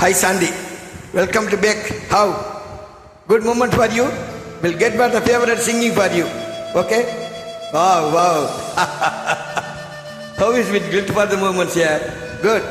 Hi Sandy, welcome to back. How? Good moment for you. We'll get back the favorite singing for you. Okay? Wow. How is it good for the moments here? Good.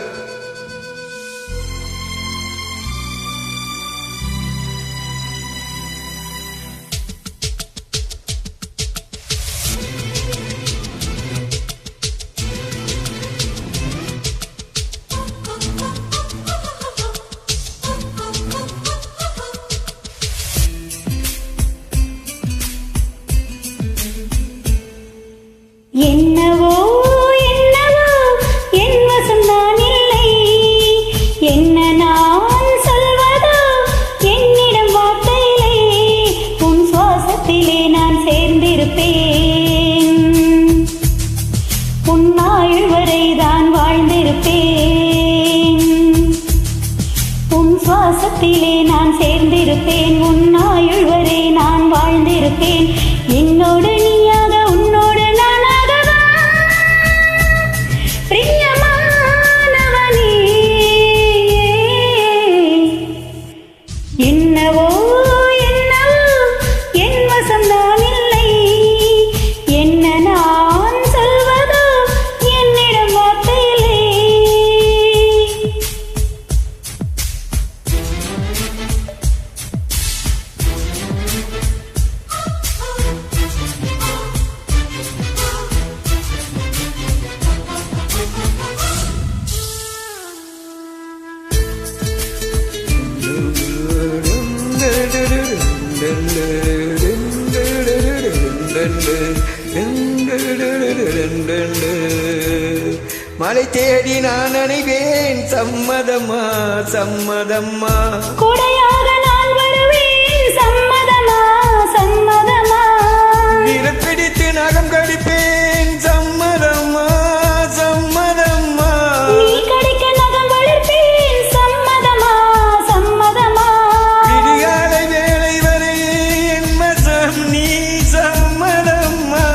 என்னவோ என் வசம் நான் இல்லை, என்ன நான் சொல்வதோ என்னிடம் வார்த்தை இல்லை. உன் சுவாசத்திலே நான் சேர்ந்திருப்பேன், உன் ஆயுள் வரை தான் வாழ்ந்திருப்பேன். உன் சுவாசத்திலே நான் சேர்ந்திருப்பேன், உன் ஆயுள் வரை நான் வாழ்ந்திருப்பேன். என்னோடு நீயாக உன்னோடு என்னவோ என் வசம் நான் இல்லை, என்ன நான் சொல்வதோ என்னிடம் வார்த்தை இல்லை. மலை தேடி நான் அணைவேன், சம்மதம்மா சம்மதம்மா. கொடையாக நான் வருவேன், சம்மதமா சம்மதமா. பிடித்து நகம் கடிப்பேன், சம்மதம்மா சம்மதம்மா. நீ கடிக்க நகம் வளர்ப்பேன், சம்மதமா சம்மதமா. விடிகாலை வேளை வரை என் மசம் நீ சம்மதம்மா.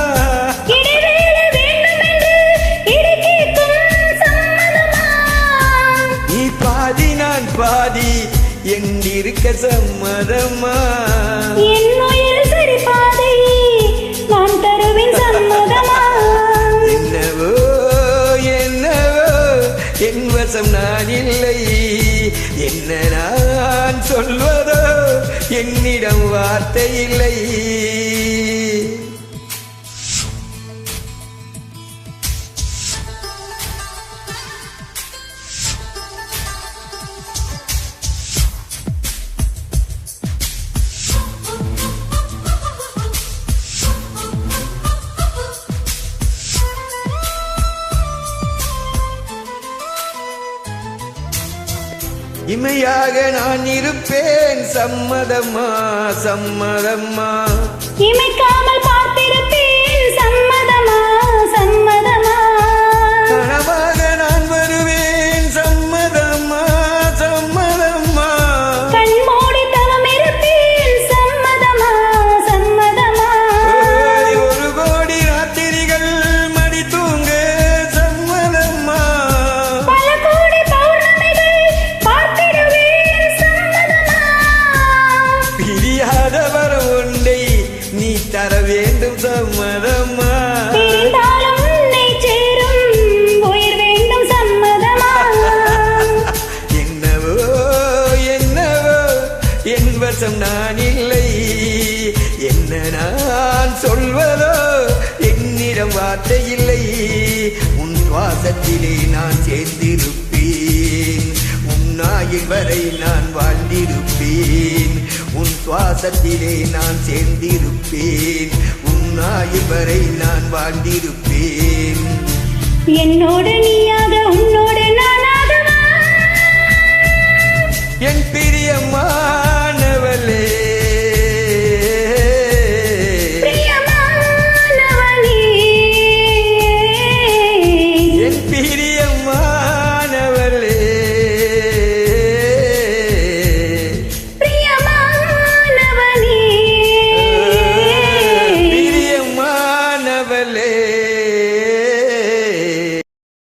இடைவேளை வேண்டும் என்று இடுக்கிக்கும் சம்மதமா. நீ பாதி நான் பாதி எங்கிருக்க சம்மதம்மா. என் உயிர் சரி பாதை நான் தருவேன், சம்மதமா. என்னவோ என் வசம் நான் இல்லை, என்ன நான் சொல்வதோ என்னிடம் வார்த்தை இல்லை. இமையாக நான் இருப்பேன், சம்மதம்மா சம்மதம்மா. இமைக்காமல் பார்த்திருப்பேன், சம்மதமா சம்மதமா. கனவாக நான் வருவேன், சம்மதம்மா சம்மதம்மா. கண்மூடி தவம் இருப்பேன், சம்மதமா சம்மதமா. ஒரு கோடி ராத்திரிகள் மடி தூங்க சம்மதம்மா. பல கோடி பௌர்ணமிகள் பார்த்திடுவேன், சம்மதமா. பிரியாத வரம் ஒன்றை நீ தர வேண்டும், சம்மதம்மா. பிரிந்தாலும் உன்னை சேரும் உயிர் வேண்டும், சம்மதமா. என்னவோ என் வசம் நான் இல்லை, என்ன நான் சொல்வதோ என்னிடம் வார்த்தை இல்லை. உன் சுவாசத்திலே நான் சேர்ந்திருப்பேன், உன் ஆயுள் வரை நான் வாழ்ந்திருப்பேன். உன் சுவாசத்திலே நான் சேர்ந்திருப்பேன், உன் ஆயுள் வரை நான் வாழ்ந்திருப்பேன். என்னோடு நீயாக உன்னோடு